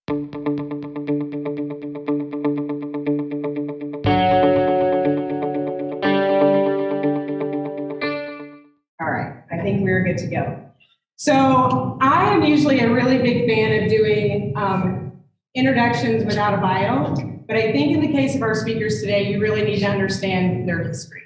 All right, I think we're good to go. So I am usually a really big fan of doing introductions without a bio, but I think in the case of our speakers today, you really need to understand their history.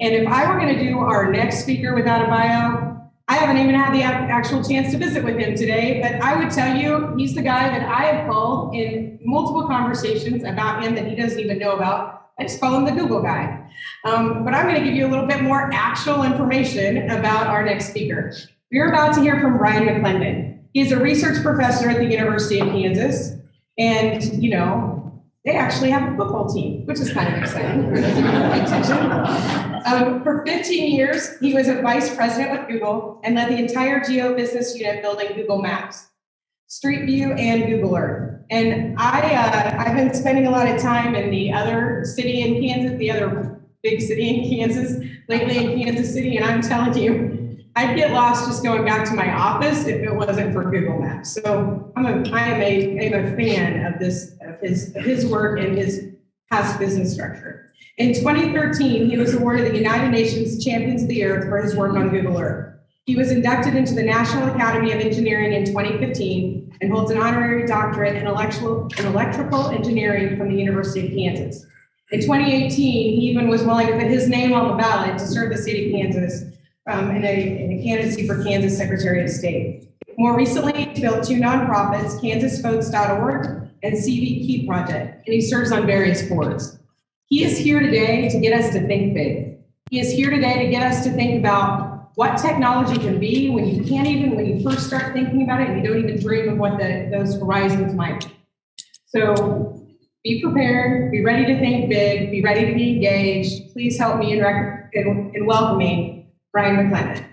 And if I were going to do our next speaker without a bio, I haven't even had the actual chance to visit with him today, but I would tell you, he's the guy that I have called in multiple conversations about him that he doesn't even know about. I just call him the Google guy. But I'm going to give you a little bit more actual information about our next speaker. We're about to hear from Brian McClendon. He's a research professor at the University of Kansas, and you know, they actually have a football team, which is kind of exciting for those of you who pay attention. For 15 years, he was a vice president with Google and led the entire geo business unit building Google Maps, Street View, and Google Earth. And I've been spending a lot of time in the other city in Kansas, the other big city in Kansas, lately in Kansas City, and I'm telling you, I'd get lost just going back to my office if it wasn't for Google Maps. So I am a fan of his work and his past business structure. In 2013, he was awarded the United Nations Champions of the Earth for his work on Google Earth. He was inducted into the National Academy of Engineering in 2015 and holds an honorary doctorate in electrical engineering from the University of Kansas. In 2018, he even was willing to put his name on the ballot to serve the state of Kansas in a candidacy for Kansas Secretary of State. More recently, he built two nonprofits, KansasVotes.org and CV Key Project, and he serves on various boards. He is here today to get us to think big. He is here today to get us to think about what technology can be when you first start thinking about it and you don't even dream of what those horizons might be. So be prepared, be ready to think big, be ready to be engaged. Please help me in welcoming Brian McClendon.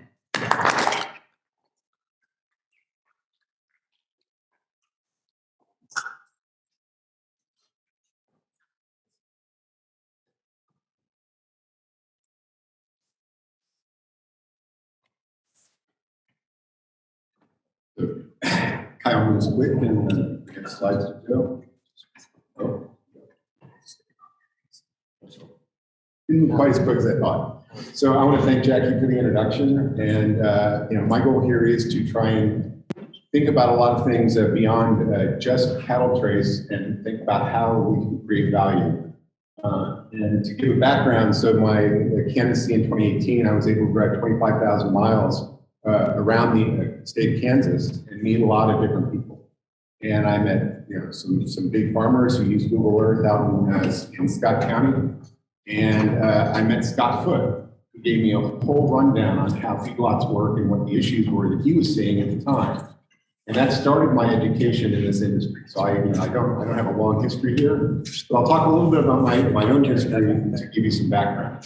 Kyle moves quick and get slides to go. Oh. Didn't move quite as quick as I thought. So I want to thank Jackie for the introduction. And my goal here is to try and think about a lot of things beyond just CattleTrace and think about how we can create value. And to give a background, so my candidacy in 2018, I was able to drive 25,000 miles around the state of Kansas and meet a lot of different people. And I met some big farmers who use Google Earth out in Scott County. And I met Scott Foote, who gave me a whole rundown on how feedlots work and what the issues were that he was seeing at the time. And that started my education in this industry. So I don't have a long history here, but I'll talk a little bit about my own history to give you some background.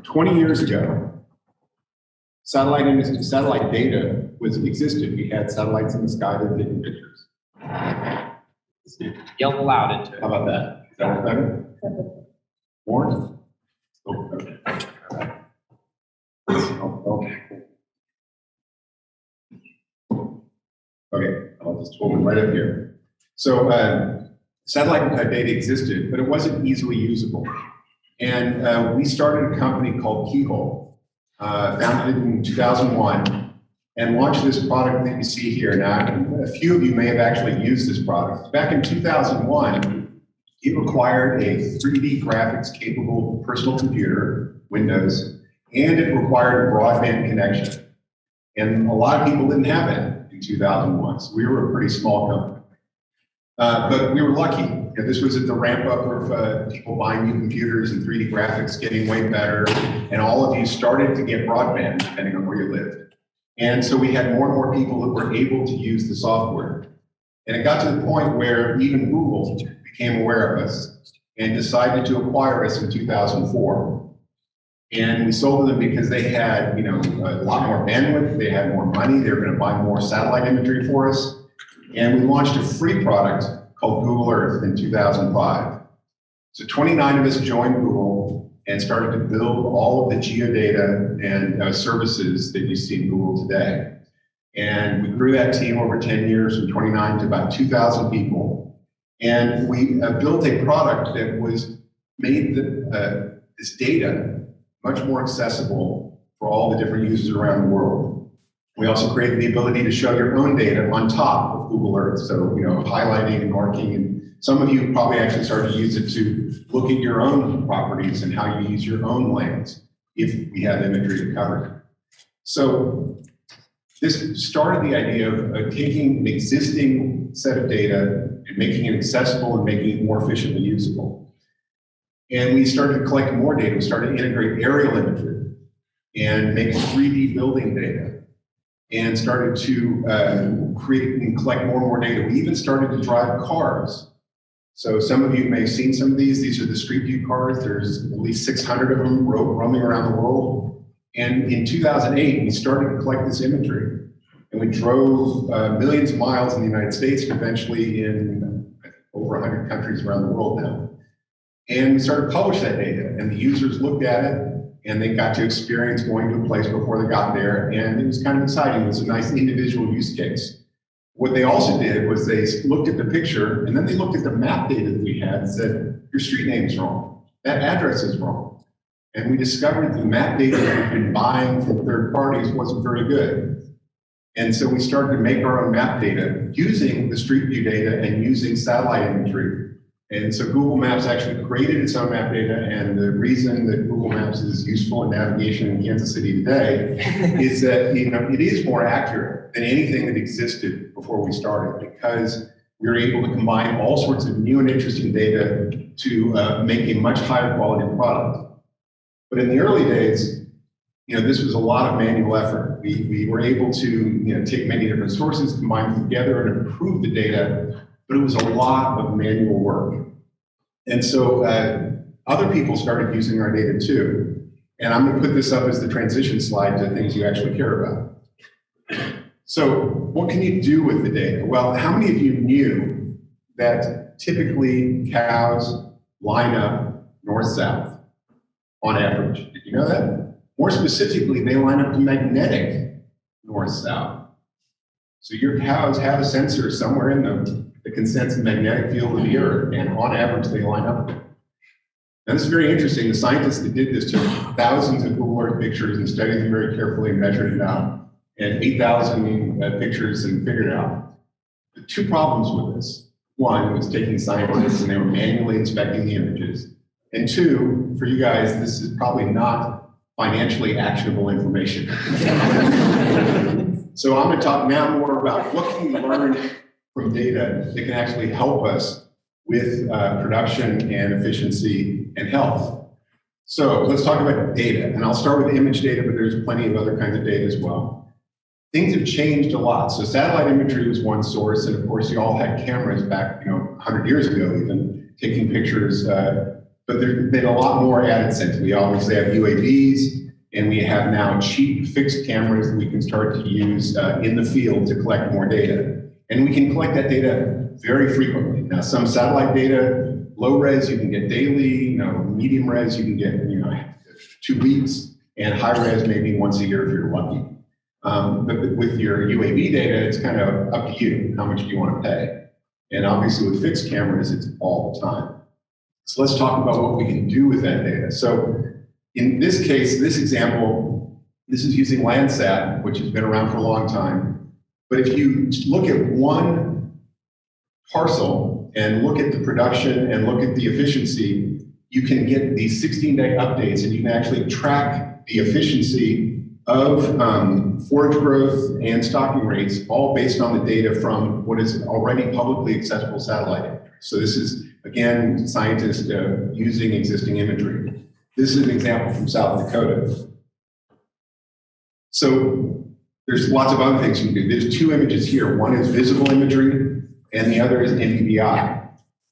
20 years ago, satellite data existed. We had satellites in the sky that did pictures. Yell loud into it. How about that? Is that better? More? Oh, okay. Okay, I'll just hold it right up here. So satellite data existed, but it wasn't easily usable. And we started a company called Keyhole, founded in 2001, and launched this product that you see here. Now, a few of you may have actually used this product. Back in 2001, it required a 3D graphics capable personal computer, Windows, and it required a broadband connection. And a lot of people didn't have that in 2001, so we were a pretty small company. But we were lucky. This was at the ramp up of people buying new computers and 3D graphics getting way better, and all of you started to get broadband depending on where you lived. And so we had more and more people that were able to use the software. And it got to the point where even Google became aware of us and decided to acquire us in 2004. And we sold to them because they had, a lot more bandwidth, they had more money, they were going to buy more satellite imagery for us. And we launched a free product called Google Earth in 2005. So 29 of us joined Google and started to build all of the geodata and services that you see in Google today. And we grew that team over 10 years from 29 to about 2,000 people. And we built a product that made this data much more accessible for all the different users around the world. We also created the ability to show your own data on top of Google Earth. So, highlighting and marking, and some of you probably actually started to use it to look at your own properties and how you use your own lands if we have imagery to cover. So this started the idea of taking an existing set of data and making it accessible and making it more efficiently usable. And we started to collect more data. We started to integrate aerial imagery and make 3D building data, and started to create and collect more and more data. We even started to drive cars. So some of you may have seen some of these. These are the Street View cars. There's at least 600 of them roaming around the world. And in 2008, we started to collect this imagery. And we drove millions of miles in the United States, and eventually in over 100 countries around the world now. And we started to publish that data, and the users looked at it, and they got to experience going to a place before they got there, and it was kind of exciting. It was a nice individual use case. What they also did was they looked at the picture, and then they looked at the map data that we had and said, your street name is wrong. That address is wrong. And we discovered the map data that we've been buying from third parties wasn't very good. And so we started to make our own map data using the Street View data and using satellite imagery. And so Google Maps actually created its own map data, and the reason that Google Maps is useful in navigation in Kansas City today is that it is more accurate than anything that existed before we started, because we were able to combine all sorts of new and interesting data to make a much higher quality product. But in the early days, this was a lot of manual effort. We were able to take many different sources, combine them together, and improve the data, but it was a lot of manual work. And so other people started using our data too. And I'm going to put this up as the transition slide to things you actually care about. So what can you do with the data? Well, how many of you knew that typically cows line up north-south on average? Did you know that? More specifically, they line up to magnetic north-south. So your cows have a sensor somewhere in them that can sense the magnetic field of the Earth, and on average, they line up there. Now, this is very interesting. The scientists that did this took thousands of Google Earth pictures and studied them very carefully and measured it out, and 8,000 pictures and figured it out. The two problems with this: one, it was taking scientists and they were manually inspecting the images. And two, for you guys, this is probably not financially actionable information. So I'm going to talk now more about what can we learn from data that can actually help us with production and efficiency and health. So let's talk about data, and I'll start with image data, but there's plenty of other kinds of data as well. Things have changed a lot. So satellite imagery was one source, and of course you all had cameras back 100 years ago even, taking pictures, but there's been a lot more added since. We obviously have UAVs, and we have now cheap fixed cameras that we can start to use in the field to collect more data. And we can collect that data very frequently. Now, some satellite data, low res, you can get daily, medium res, you can get 2 weeks, and high res maybe once a year if you're lucky. But with your UAV data, it's kind of up to you, how much do you want to pay? And obviously with fixed cameras, it's all the time. So let's talk about what we can do with that data. So in this case, this example, this is using Landsat, which has been around for a long time. But if you look at one parcel and look at the production and look at the efficiency, you can get these 16-day updates, and you can actually track the efficiency of forage growth and stocking rates, all based on the data from what is already publicly accessible satellite imagery. So this is, again, scientists using existing imagery. This is an example from South Dakota. So there's lots of other things you can do. There's 2 images here. One is visible imagery, and the other is NDVI.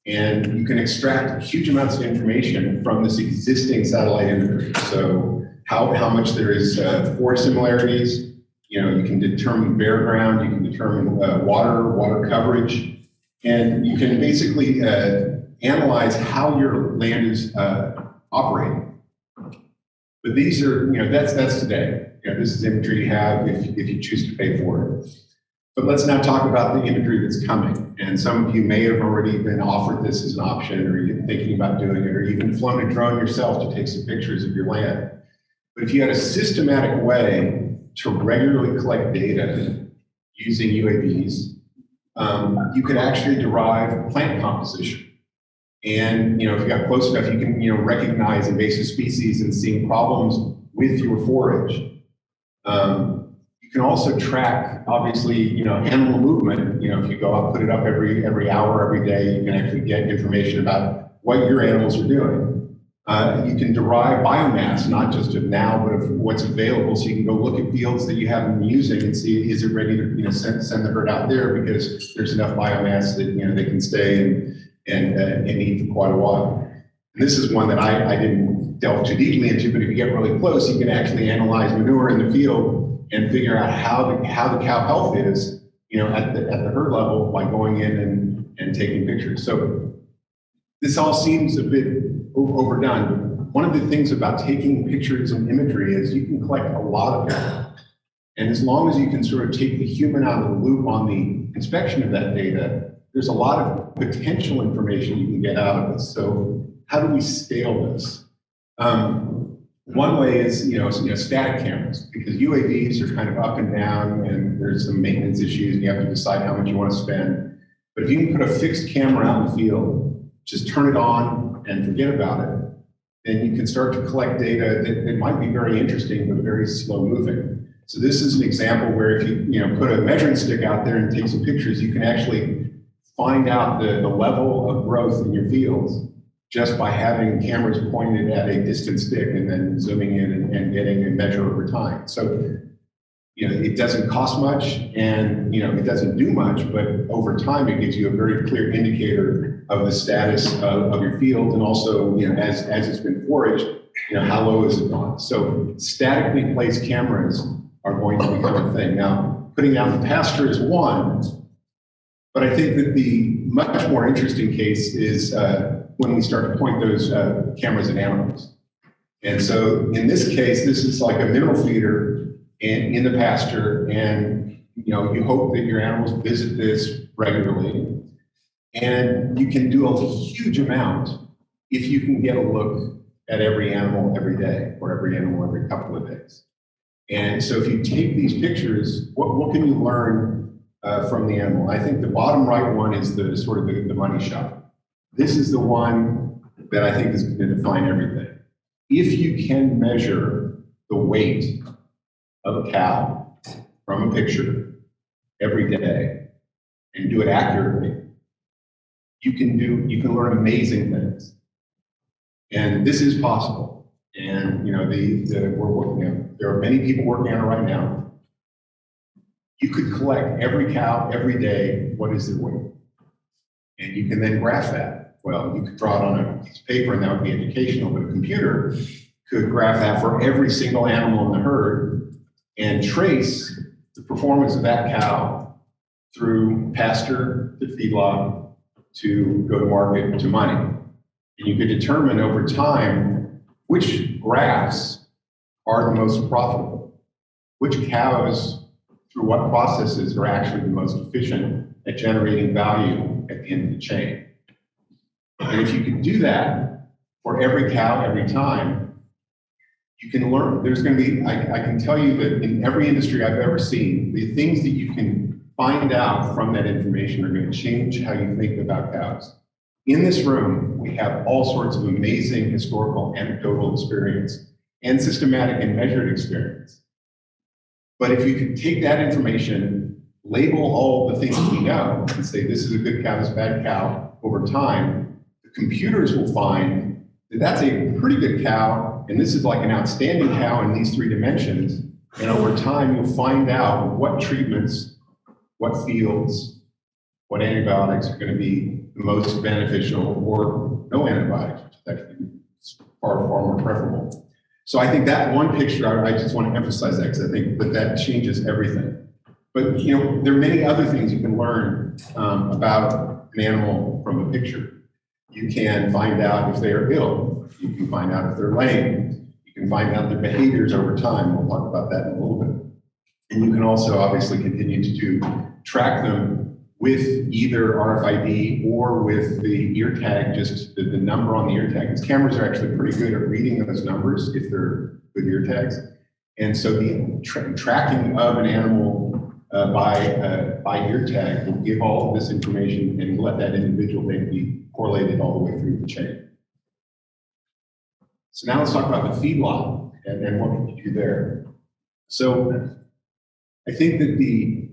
And you can extract huge amounts of information from this existing satellite imagery. So how much there is forest similarities. You can determine bare ground. You can determine water coverage. And you can basically analyze how your land is operating. But these are, that's today. this is imagery you have if you choose to pay for it. But let's now talk about the imagery that's coming. And some of you may have already been offered this as an option, or you're thinking about doing it, or even flown a drone yourself to take some pictures of your land. But if you had a systematic way to regularly collect data using UAVs, you could actually derive plant composition. And if you got close enough, you can recognize invasive species and seeing problems with your forage. You can also track, obviously, animal movement. If you go out, put it up every hour, every day, you can actually get information about what your animals are doing. You can derive biomass, not just of now, but of what's available. So you can go look at fields that you haven't been using and see, is it ready to send the herd out there because there's enough biomass that they can stay and eat for quite a while. And this is one that I didn't delve too deeply into, but if you get really close, you can actually analyze manure in the field and figure out how the cow health is, at the herd level by going in and taking pictures. So this all seems a bit overdone. One of the things about taking pictures and imagery is you can collect a lot of data. And as long as you can sort of take the human out of the loop on the inspection of that data, there's a lot of potential information you can get out of it. So how do we scale this? One way is, static cameras, because UAVs are kind of up and down and there's some maintenance issues and you have to decide how much you want to spend. But if you can put a fixed camera out in the field, just turn it on and forget about it, then you can start to collect data that might be very interesting, but very slow moving. So this is an example where if you put a measuring stick out there and take some pictures, you can actually find out the level of growth in your fields just by having cameras pointed at a distant stick and then zooming in and getting a measure over time. So, it doesn't cost much and, it doesn't do much, but over time it gives you a very clear indicator of the status of your field and also, as it's been foraged, how low is it gone? So statically placed cameras are going to become a thing. Now, putting out the pasture is one, but I think that the much more interesting case is when we start to point those cameras at animals. And so in this case, this is like a mineral feeder in the pasture, and you hope that your animals visit this regularly. And you can do a huge amount if you can get a look at every animal every day or every animal every couple of days. And so if you take these pictures, what can you learn from the animal? I think the bottom right one is the sort of the money shot. This is the one that I think is going to define everything. If you can measure the weight of a cow from a picture every day and do it accurately, you can learn amazing things. And this is possible. And we're working on it. There are many people working on it right now. You could collect every cow every day, what is their weight? And you can then graph that. Well, you could draw it on a piece of paper and that would be educational, but a computer could graph that for every single animal in the herd and trace the performance of that cow through pasture to feedlot to go to market to money. And you could determine over time which graphs are the most profitable, which cows through what processes are actually the most efficient at generating value at the end of the chain. And if you can do that for every cow every time, you can learn. There's going to be, I can tell you that in every industry I've ever seen, the things that you can find out from that information are going to change how you think about cows. In this room, we have all sorts of amazing historical anecdotal experience and systematic and measured experience. But if you can take that information, label all the things we know, and say this is a good cow, this is a bad cow, over time, the computers will find that that's a pretty good cow, and this is like an outstanding cow in these three dimensions. And over time, you'll find out what treatments, what fields, what antibiotics are going to be the most beneficial, or no antibiotics, which is actually far more preferable. So I think that one picture, I just want to emphasize that because I think that changes everything. But there are many other things you can learn about an animal from a picture. You can find out if they are ill. You can find out if they're lame. You can find out their behaviors over time. We'll talk about that in a little bit. And you can also obviously continue to track them with either RFID or with the ear tag, just the number on the ear tag. These cameras are actually pretty good at reading those numbers if they're good ear tags. And so the tracking of an animal by ear tag will give all of this information and let that individual then be correlated all the way through the chain. So now let's talk about the feedlot and what we can do there. So I think that the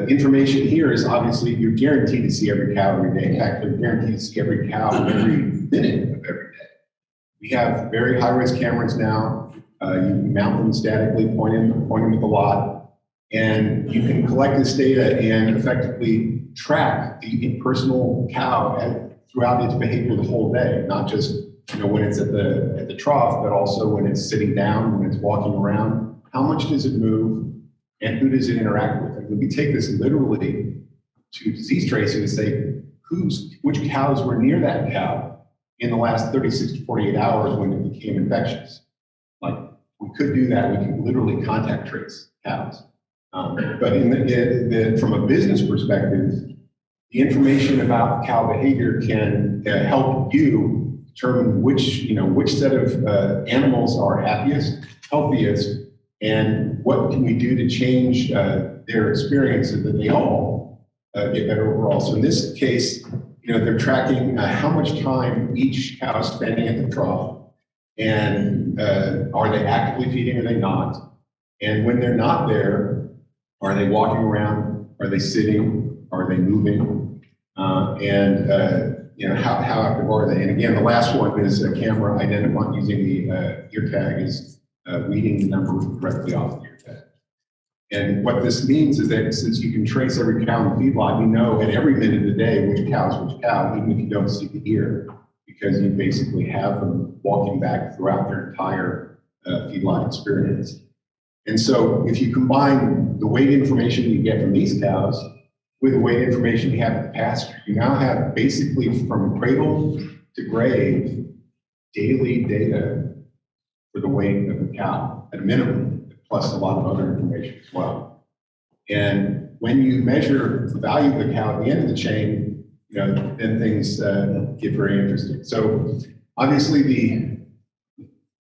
information here is obviously you're guaranteed to see every cow every day. In fact, you're guaranteed to see every cow every minute of every day. We have very high-res cameras now. You can mount them statically, point them at the lot, and you can collect this data and effectively track the personal cow throughout its behavior the whole day, not just when it's at the trough, but also when it's sitting down, when it's walking around. How much does it move? And who does it interact with? And we take this literally to disease tracing to say which cows were near that cow in the last 36 to 48 hours when it became infectious. Like, we could do that. We can literally contact trace cows. But from a business perspective, the information about cow behavior can help you determine which set of animals are happiest, healthiest, and what can we do to change their experience so that they all get better overall. So in this case, they're tracking how much time each cow is spending at the trough, and are they actively feeding or are they not? And when they're not there, are they walking around? Are they sitting? Are they moving? How active are they? And again, the last one is a camera identifying using the ear tag is reading the number directly off the ear tag. And what this means is that since you can trace every cow in the feedlot, you know at every minute of the day which cow is which cow, even if you don't see the ear, because you basically have them walking back throughout their entire feedlot experience. And so if you combine the weight information you get from these cows with the weight information you have at the pasture, you now have basically from cradle to grave daily data for the weight of the cow at a minimum, plus a lot of other information as well. And when you measure the value of the cow at the end of the chain, then things get very interesting. So obviously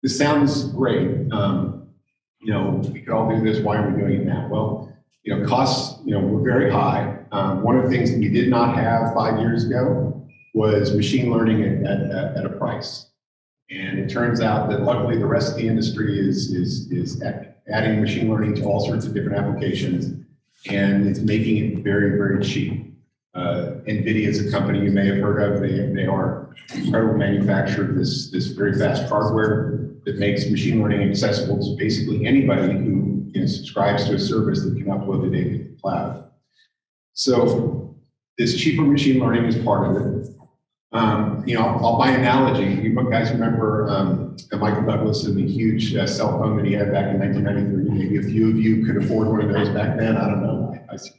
this sounds great. We could all do this. Why are we doing it now? Well, costs, were very high. One of the things that we did not have 5 years ago was machine learning at a price. And it turns out that luckily the rest of the industry is adding machine learning to all sorts of different applications, and it's making it very, very cheap. NVIDIA is a company you may have heard of. They are incredible manufacturer of this very fast hardware that makes machine learning accessible to basically anybody who subscribes to a service that can upload the data to the cloud. So this cheaper machine learning is part of it. By analogy, you guys remember Michael Douglas and the huge cell phone that he had back in 1993. Maybe a few of you could afford one of those back then. I don't know. I see.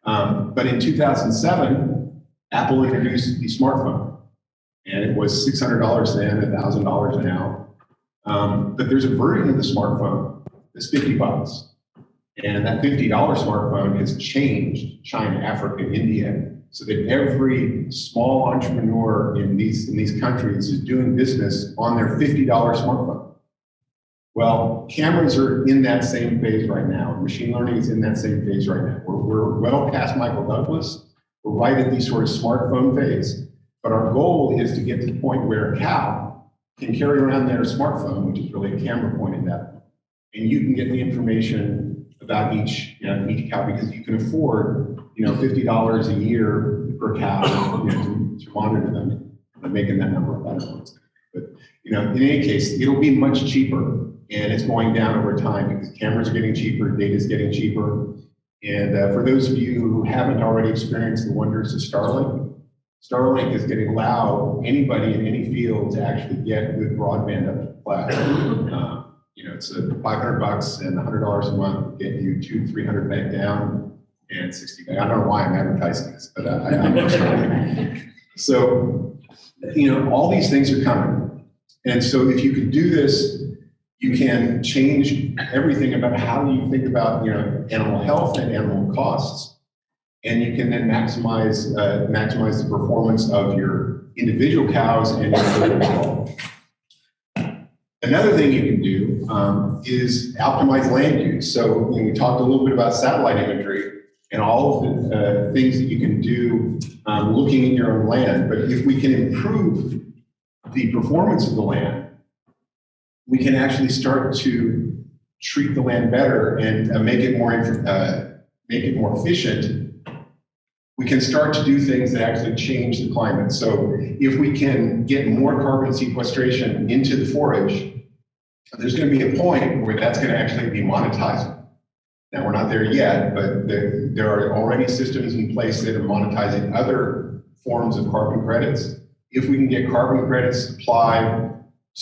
But in 2007, Apple introduced the smartphone, and it was $600 then, $1,000 now. But there's a version of the smartphone that's $50. And that $50 smartphone has changed China, Africa, India, so that every small entrepreneur in these countries is doing business on their $50 smartphone. Well, cameras are in that same phase right now. Machine learning is in that same phase right now. We're well past Michael Douglas. We're right at the sort of smartphone phase. But our goal is to get to the point where a cow can carry around their smartphone, which is really a camera point at that point. And you can get the information about each cow, because you can afford $50 a year per cow to monitor them. I'm making that number up. I don't know what's going to be. But in any case, it'll be much cheaper, and it's going down over time because cameras are getting cheaper, data is getting cheaper. And for those of you who haven't already experienced the wonders of Starlink is going to allow anybody in any field to actually get good broadband up to the cloud. It's $500 and $100 a month get you 200-300 meg down and 60 meg. I don't know why I'm advertising this, but I'm So, all these things are coming. And so if you can do this, you can change everything about how you think about, animal health and animal costs. And you can then maximize the performance of your individual cows and your herd as well. Another thing you can do is optimize land use. So we talked a little bit about satellite imagery and all of the things that you can do looking at your own land. But if we can improve the performance of the land, we can actually start to treat the land better and make it more efficient. We can start to do things that actually change the climate. So if we can get more carbon sequestration into the forage, there's going to be a point where that's going to actually be monetized. Now, we're not there yet, but there are already systems in place that are monetizing other forms of carbon credits. If we can get carbon credits applied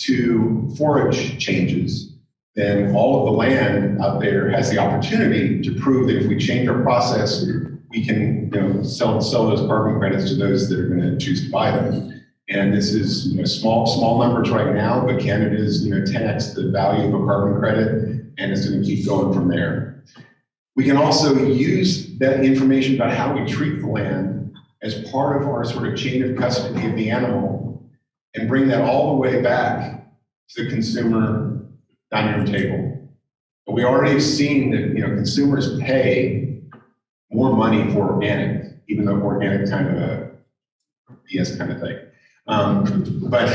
to forage changes, then all of the land out there has the opportunity to prove that if we change our process, we can sell those carbon credits to those that are going to choose to buy them. And this is small numbers right now, but Canada is 10x the value of a carbon credit, and it's going to keep going from there. We can also use that information about how we treat the land as part of our sort of chain of custody of the animal and bring that all the way back to the consumer dining room table. But we already have seen that consumers pay more money for organic, even though organic kind of a BS kind of thing. But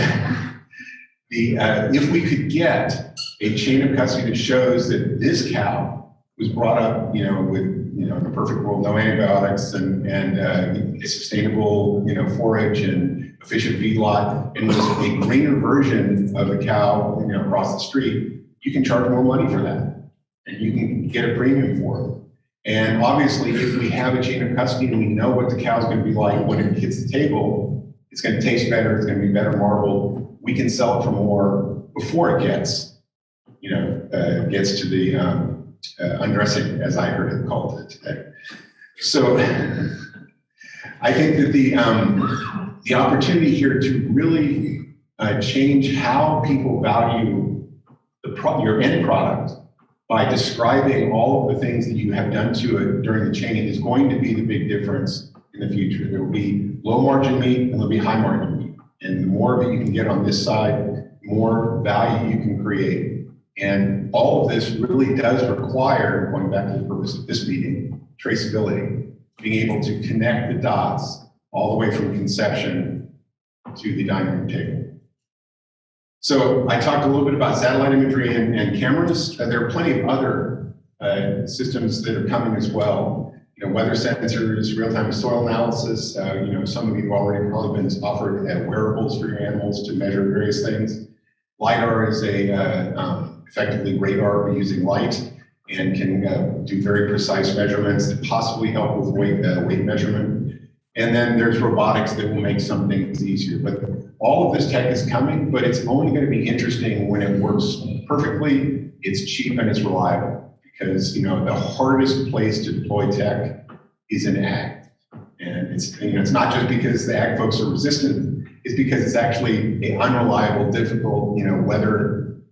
if we could get a chain of custody that shows that this cow was brought up, with in a perfect world, no antibiotics and a sustainable, forage and efficient feedlot, and was a greener version of the cow, across the street, you can charge more money for that, and you can get a premium for it. And obviously, if we have a chain of custody and we know what the cow's going to be like when it hits the table, it's going to taste better, it's going to be better marbled, we can sell it for more before it gets, gets to the undressing, as I heard it called today. So I think that the opportunity here to really change how people value your end product by describing all of the things that you have done to it during the chain is going to be the big difference in the future. There will be low margin meat and there'll be high margin meat. And the more that you can get on this side, the more value you can create. And all of this really does require, going back to the purpose of this meeting, traceability, being able to connect the dots all the way from conception to the dining room table. So I talked a little bit about satellite imagery and cameras. There are plenty of other systems that are coming as well. Weather sensors, real-time soil analysis. Some of you have already probably been offered wearables for your animals to measure various things. LiDAR is effectively radar using light and can do very precise measurements that possibly help with weight measurement. And then there's robotics that will make some things easier. But all of this tech is coming, but it's only going to be interesting when it works perfectly, it's cheap, and it's reliable. Because the hardest place to deploy tech is in ag. And it's not just because the ag folks are resistant, it's because it's actually an unreliable, difficult,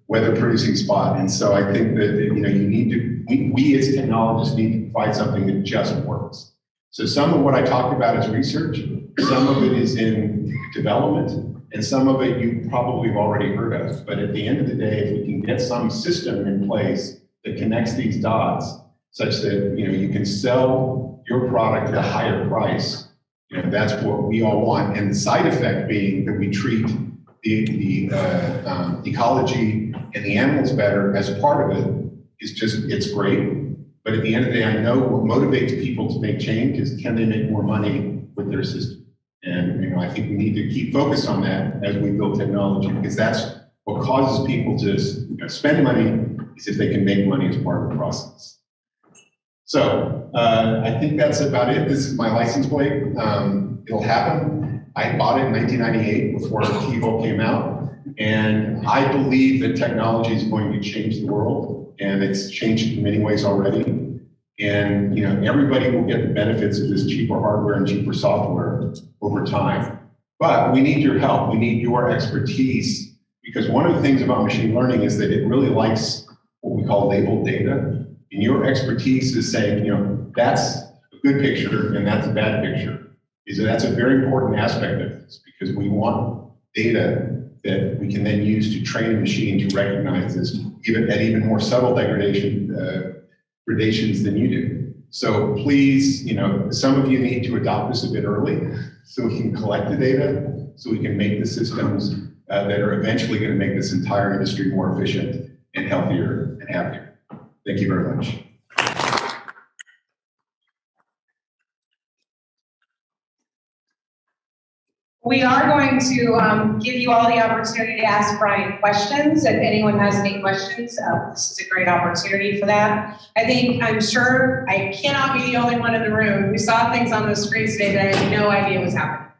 weather producing spot. And so I think that we as technologists need to provide something that just works. So some of what I talked about is research, some of it is in development, and some of it you probably have already heard of. But at the end of the day, if we can get some system in place that connects these dots such that you can sell your product at a higher price, that's what we all want. And the side effect being that we treat the ecology and the animals better as part of it it's great. But at the end of the day, I know what motivates people to make change is, can they make more money with their system? And I think we need to keep focused on that as we build technology, because that's what causes people to spend money, is if they can make money as part of the process. So I think that's about it. This is my license plate. It'll happen. I bought it in 1998 before Keyhole came out. And I believe that technology is going to change the world. And it's changed in many ways already. And everybody will get the benefits of this cheaper hardware and cheaper software over time. But we need your help. We need your expertise Because one of the things about machine learning is that it really likes what we call labeled data. And your expertise is saying, that's a good picture and that's a bad picture. That's a very important aspect of this, because we want data that we can then use to train a machine to recognize this, even more subtle gradations than you do. So please, some of you need to adopt this a bit early so we can collect the data, so we can make the systems that are eventually going to make this entire industry more efficient and healthier and happier. Thank you very much. We are going to give you all the opportunity to ask Brian questions. If anyone has any questions, this is a great opportunity for that. I'm sure I cannot be the only one in the room who saw things on the screens today that I had no idea was happening.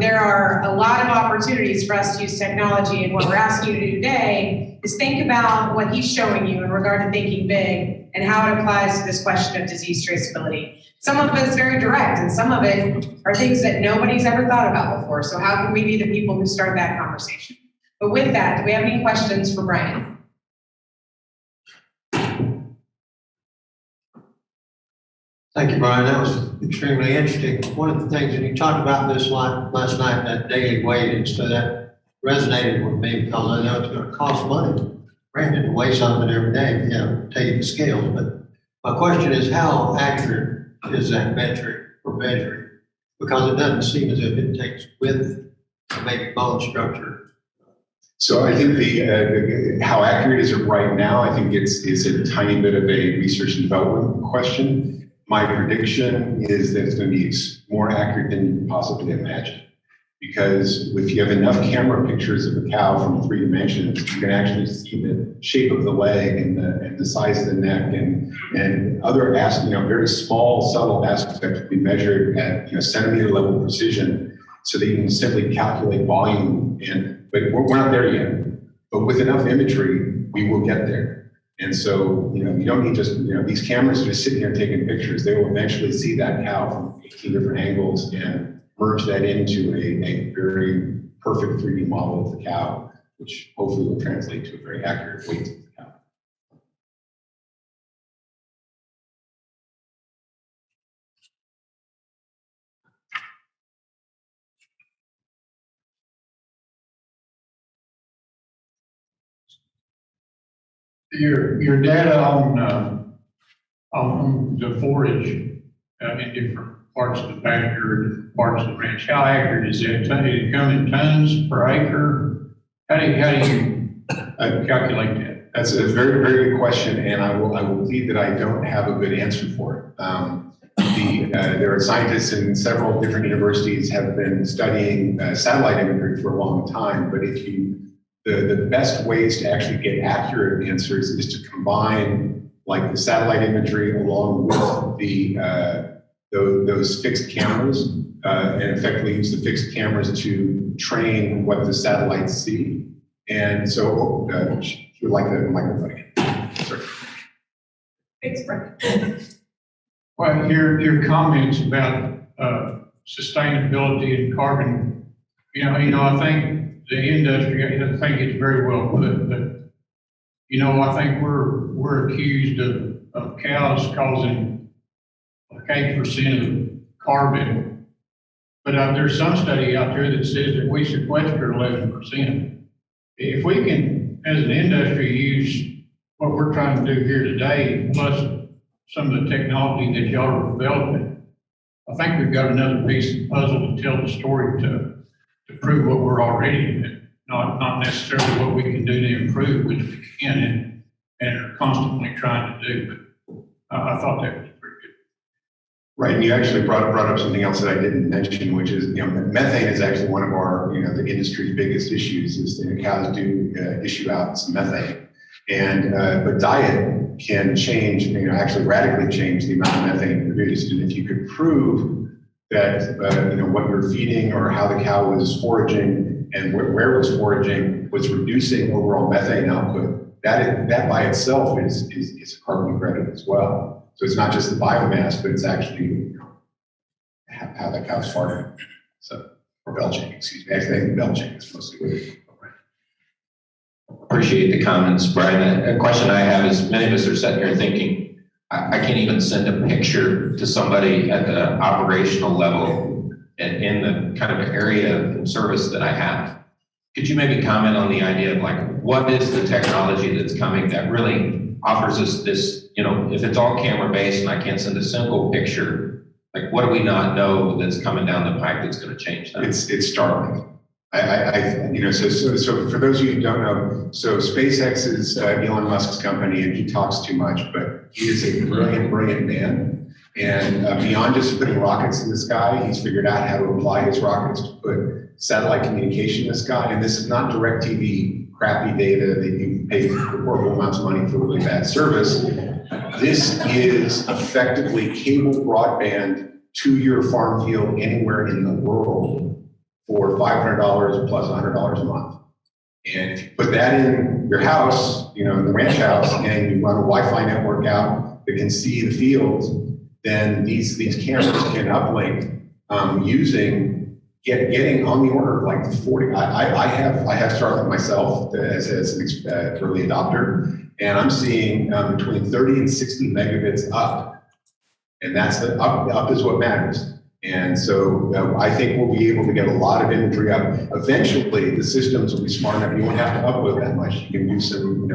There are a lot of opportunities for us to use technology, and what we're asking you to do today is think about what he's showing you in regard to thinking big and how it applies to this question of disease traceability. Some of it is very direct, and some of it are things that nobody's ever thought about before. So how can we be the people who start that conversation? But with that, do we have any questions for Brian? Thank you, Brian. That was extremely interesting. One of the things, and you talked about this last night, that daily weighting, so that resonated with me because I know it's going to cost money. Granted, to weigh something every day, take the scales. But my question is, how accurate is that metric for measuring? Because it doesn't seem as if it takes width or maybe bone structure. So I think how accurate is it right now? I think it's a tiny bit of a research and development question. My prediction is that it's going to be more accurate than you can possibly imagine. Because if you have enough camera pictures of a cow from 3 dimensions, you can actually see the shape of the leg and the size of the neck and other very small, subtle aspects will be measured at centimeter level precision, so that you can simply calculate volume. But we're not there yet. But with enough imagery, we will get there. And so, you don't need just, these cameras are just sitting here taking pictures. They will eventually see that cow from 18 different angles and merge that into a very perfect 3D model of the cow, which hopefully will translate to a very accurate weight of the cow. Your data on the forage in different parts of the pasture, different parts of the ranch, how accurate is it? Did it come in tons per acre? How do you calculate that? That's a very, very good question, and I will plead that I don't have a good answer for it. There are scientists in several different universities have been studying satellite imagery for a long time, but the best ways to actually get accurate answers is to combine like the satellite imagery along with those fixed cameras and effectively use the fixed cameras to train what the satellites see. And so, you would like the microphone again. Sorry. Thanks, Brian. Well, your comments about sustainability and carbon, I think the industry, I think it's very well put, but I think we're accused of cows causing like 8% of carbon, but there's some study out there that says that we sequester 11%. If we can, as an industry, use what we're trying to do here today, plus some of the technology that y'all are developing, I think we've got another piece of the puzzle to tell the story to prove what we're already doing, not necessarily what we can do to improve, which we can and are constantly trying to do. But I thought that was pretty good. Right, and you actually brought up something else that I didn't mention, which is methane is actually one of our the industry's biggest issues. Is that cows do issue out some methane, and but diet can change, actually radically change the amount of methane produced. And if you could prove that what you're feeding or how the cow was foraging and where it was foraging was reducing overall methane output, that by itself is a carbon credit as well. So it's not just the biomass, but it's actually how the cow's farting. So, or belching, excuse me. Actually, I think belching is mostly what it's called, right? Appreciate the comments, Brian. A question I have is, many of us are sitting here thinking, I can't even send a picture to somebody at the operational level in the kind of area and service that I have. Could you maybe comment on the idea of like, what is the technology that's coming that really offers us this, you know, if it's all camera based and I can't send a simple picture, like what do we not know that's coming down the pipe that's going to change that? It's startling. So for those of you who don't know, so SpaceX is Elon Musk's company, and he talks too much, but he is a brilliant man. And beyond just putting rockets in the sky, he's figured out how to apply his rockets to put satellite communication in the sky. And this is not DirecTV crappy data that you pay horrible amounts of money for really bad service. This is effectively cable broadband to your farm field anywhere in the world for $500 plus $100 a month. And if you put that in your house, you know, in the ranch house, and you run a Wi-Fi network out that can see the fields, then these cameras can uplink getting on the order of like 40. I have Starlink myself as an early adopter, and I'm seeing between 30 and 60 megabits up, and that's the up is what matters. And so I think we'll be able to get a lot of imagery up. Eventually, the systems will be smart enough. You won't have to upload that much. You can do some,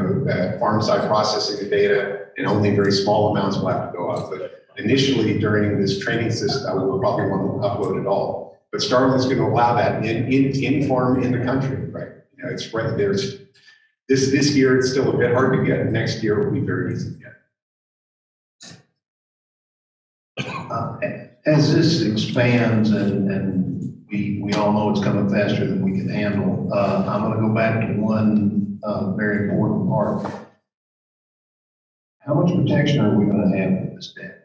farm side processing of data, and only very small amounts will have to go up. But initially, during this training system, we'll probably want to upload it all. But Starlink's going to allow that in any farm in the country, right? You know, it's right there's this year. It's still a bit hard to get. Next year will be very easy to get. As this expands and we all know it's coming faster than we can handle, I'm going to go back to one very important part. How much protection are we going to have with this data?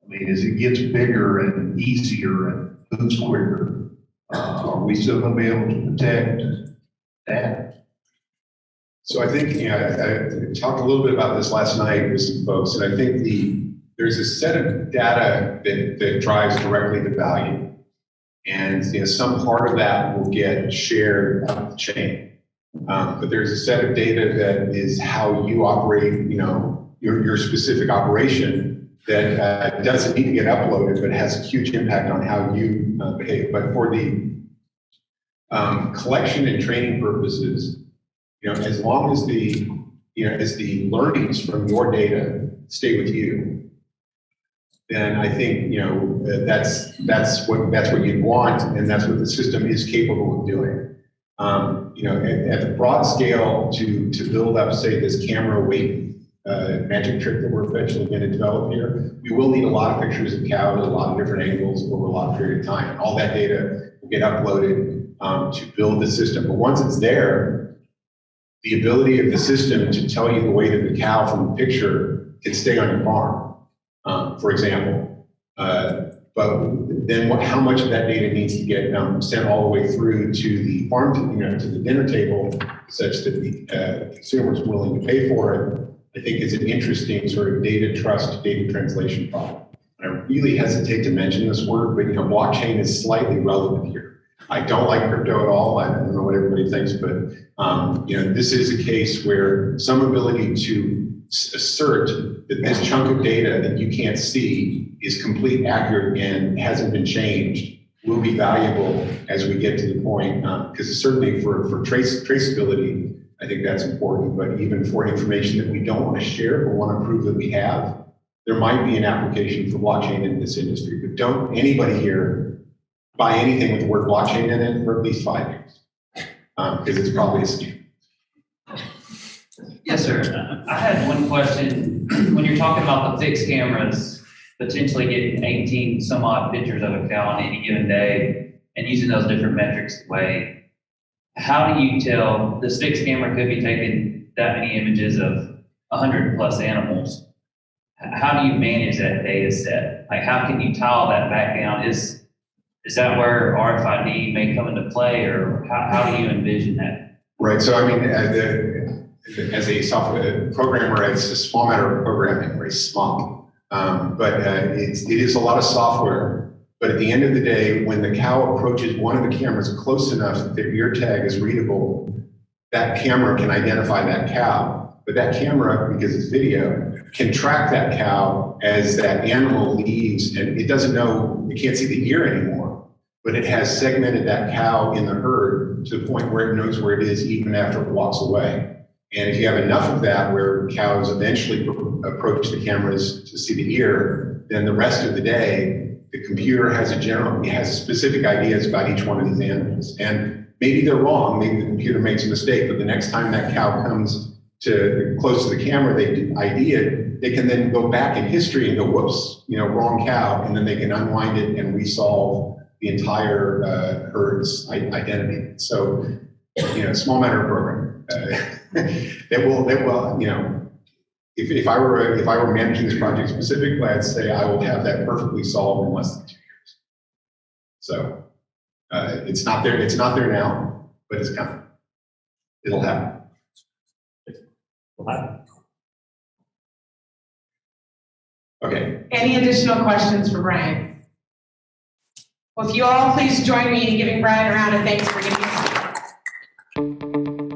I mean, as it gets bigger and easier and moves quicker, are we still going to be able to protect data? So I think, I talked a little bit about this last night with some folks, and I think there's a set of data that drives directly to value. And some part of that will get shared up the chain. But there's a set of data that is how you operate, your specific operation that doesn't need to get uploaded, but has a huge impact on how you behave. But for the collection and training purposes, as long as as the learnings from your data stay with you, then I think that's what you'd want, and that's what the system is capable of doing. At the broad scale, to build up, say, this camera weight magic trick that we're eventually going to develop here, we will need a lot of pictures of cows, a lot of different angles over a long period of time. And all that data will get uploaded to build the system. But once it's there, the ability of the system to tell you the weight of the cow from the picture can stay on your farm. For example, but then how much of that data needs to get sent all the way through to the farm, to the dinner table, such that the consumer is willing to pay for it, I think is an interesting sort of data trust, data translation problem. And I really hesitate to mention this word, but blockchain is slightly relevant here. I don't like crypto at all. I don't know what everybody thinks, but this is a case where some ability to assert that this chunk of data that you can't see is complete, accurate, and hasn't been changed will be valuable as we get to the point, because certainly for traceability, I think that's important, but even for information that we don't want to share but want to prove that we have, there might be an application for blockchain in this industry. But don't anybody here buy anything with the word blockchain in it for at least 5 years, because it's probably a scam. Yes, sir. I had one question. When you're talking about the fixed cameras, potentially getting 18 some odd pictures of a cow on any given day and using those different metrics away, how do you tell this fixed camera could be taking that many images of 100 plus animals? How do you manage that data set? Like, how can you tile that back down? Is that where RFID may come into play, or how do you envision that? Right. So, I mean, as a software programmer, it's a small matter of programming, very small. But it is a lot of software. But at the end of the day, when the cow approaches one of the cameras close enough that their ear tag is readable, that camera can identify that cow. But that camera, because it's video, can track that cow as that animal leaves, and it doesn't know, it can't see the ear anymore, but it has segmented that cow in the herd to the point where it knows where it is even after it walks away. And if you have enough of that where cows eventually approach the cameras to see the ear, then the rest of the day, the computer has specific ideas about each one of these animals. And maybe they're wrong, maybe the computer makes a mistake, but the next time that cow comes close to the camera, they can then go back in history and go, whoops, wrong cow, and then they can unwind it and resolve the entire herd's identity. So, small matter of program. That will, if I were managing this project specifically, I'd say I will have that perfectly solved in less than 2 years. So it's not there now, but it's coming. It'll happen. Okay. Any additional questions for Brian? Well, if you all please join me in giving Brian a round of thanks for getting here.